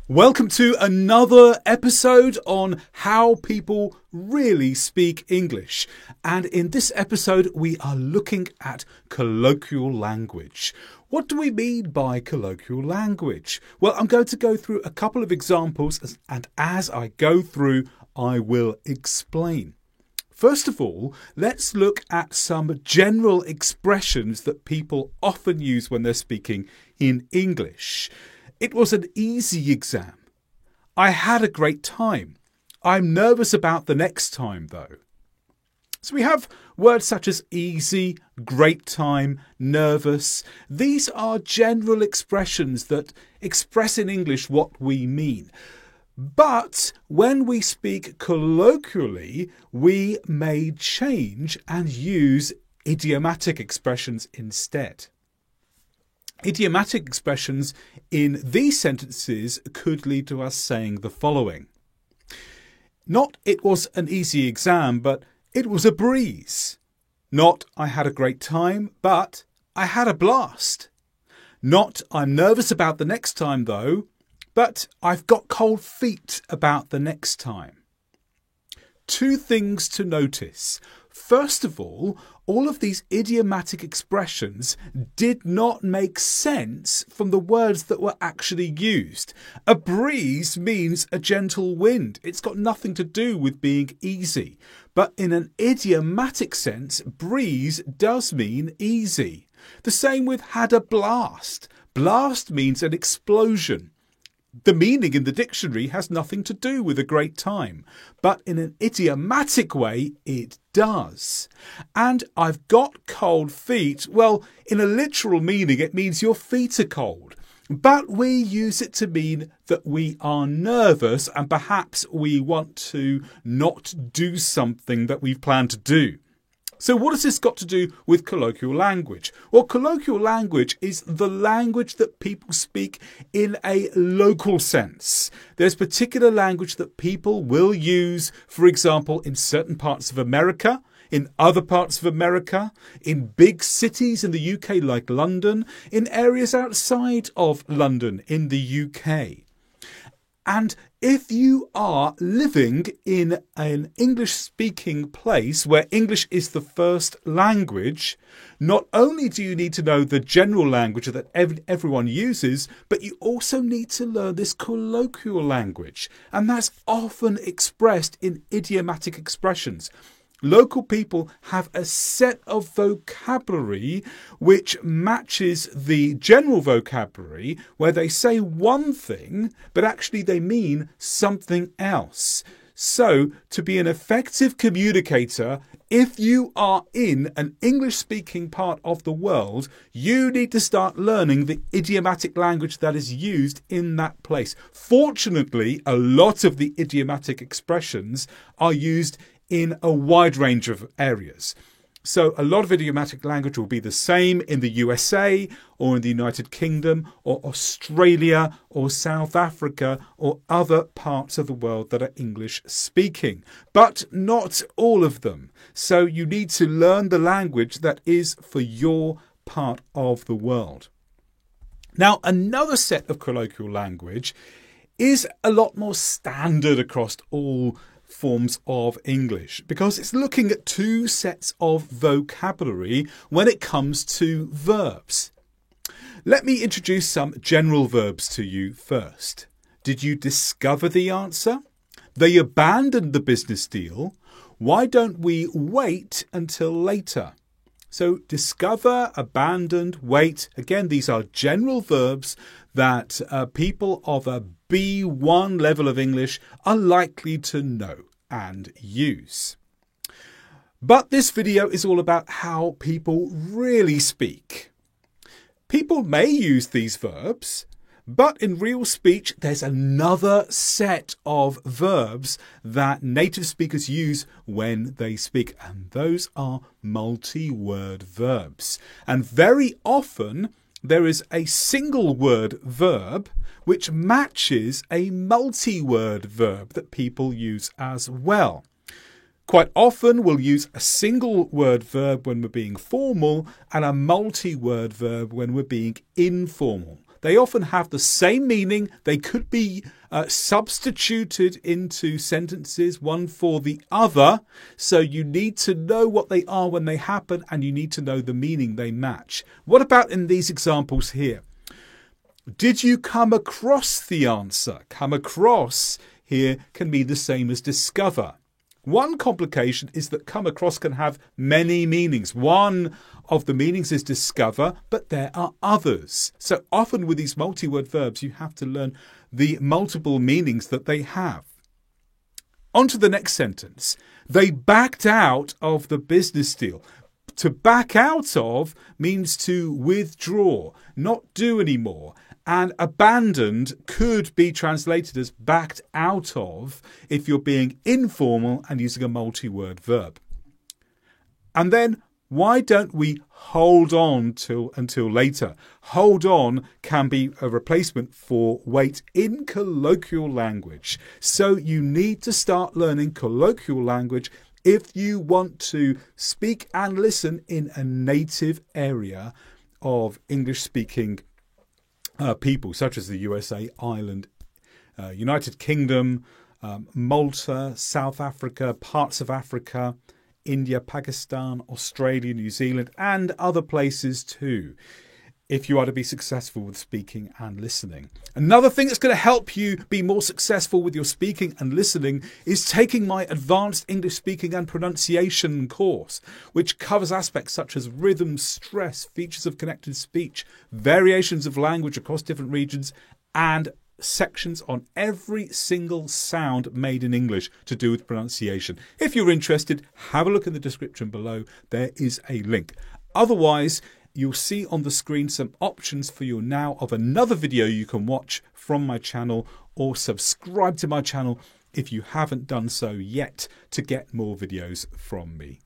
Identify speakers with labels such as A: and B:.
A: Welcome to another episode on how people really speak English. And in this episode, we are looking at colloquial language. What do we mean by colloquial language? Well, I'm going to go through a couple of examples, and as I go through, I will explain. First of all, let's look at some general expressions that people often use when they're speaking in English. It was an easy exam. I had a great time. I'm nervous about the next time, though. So we have words such as easy, great time, nervous. These are general expressions that express in English what we mean. But when we speak colloquially, we may change and use idiomatic expressions instead. Idiomatic expressions in these sentences could lead to us saying the following. Not it was an easy exam, but it was a breeze. Not I had a great time, but I had a blast. Not I'm nervous about the next time though, but I've got cold feet about the next time. Two things to notice. First of all of these idiomatic expressions did not make sense from the words that were actually used. A breeze means a gentle wind. It's got nothing to do with being easy. But in an idiomatic sense, breeze does mean easy. The same with had a blast. Blast means an explosion. The meaning in the dictionary has nothing to do with a great time, but in an idiomatic way, it does. And I've got cold feet. Well, in a literal meaning, it means your feet are cold. But we use it to mean that we are nervous and perhaps we want to not do something that we've planned to do. So what has this got to do with colloquial language? Well, colloquial language is the language that people speak in a local sense. There's particular language that people will use, for example, in certain parts of America, in other parts of America, in big cities in the UK like London, in areas outside of London in the UK. And if you are living in an English-speaking place where English is the first language, not only do you need to know the general language that everyone uses, but you also need to learn this colloquial language. And that's often expressed in idiomatic expressions. Local people have a set of vocabulary which matches the general vocabulary where they say one thing, but actually they mean something else. So, to be an effective communicator, if you are in an English-speaking part of the world, you need to start learning the idiomatic language that is used in that place. Fortunately, a lot of the idiomatic expressions are used in a wide range of areas. So a lot of idiomatic language will be the same in the USA or in the United Kingdom or Australia or South Africa or other parts of the world that are English speaking, but not all of them. So you need to learn the language that is for your part of the world. Now, another set of colloquial language is a lot more standard across all forms of English because it's looking at two sets of vocabulary when it comes to verbs. Let me introduce some general verbs to you first. Did you discover the answer? They abandoned the business deal. Why don't we wait until later? So discover, abandoned, wait. Again, these are general verbs that people of a B1 level of English are likely to know and use. But this video is all about how people really speak. People may use these verbs, but in real speech, there's another set of verbs that native speakers use when they speak, and those are multi-word verbs. And very often, there is a single word verb which matches a multi-word verb that people use as well. Quite often we'll use a single word verb when we're being formal and a multi-word verb when we're being informal. They often have the same meaning. They could be substituted into sentences, one for the other. So you need to know what they are when they happen, and you need to know the meaning they match. What about in these examples here? Did you come across the answer? Come across here can be the same as discover. One complication is that come across can have many meanings. One of the meanings is discover, but there are others. So often with these multi-word verbs, you have to learn the multiple meanings that they have. On to the next sentence. They backed out of the business deal. To back out of means to withdraw, not do anymore. And abandoned could be translated as backed out of if you're being informal and using a multi-word verb. And then, why don't we hold on until later? Hold on can be a replacement for wait in colloquial language. So you need to start learning colloquial language if you want to speak and listen in a native area of English-speaking people, such as the USA, Ireland, United Kingdom, Malta, South Africa, parts of Africa, India, Pakistan, Australia, New Zealand, and other places too, if you are to be successful with speaking and listening. Another thing that's going to help you be more successful with your speaking and listening is taking my Advanced English Speaking and Pronunciation course, which covers aspects such as rhythm, stress, features of connected speech, variations of language across different regions, and sections on every single sound made in English to do with pronunciation. If you're interested, have a look in the description below. There is a link. Otherwise, you'll see on the screen some options for you now of another video you can watch from my channel, or subscribe to my channel if you haven't done so yet to get more videos from me.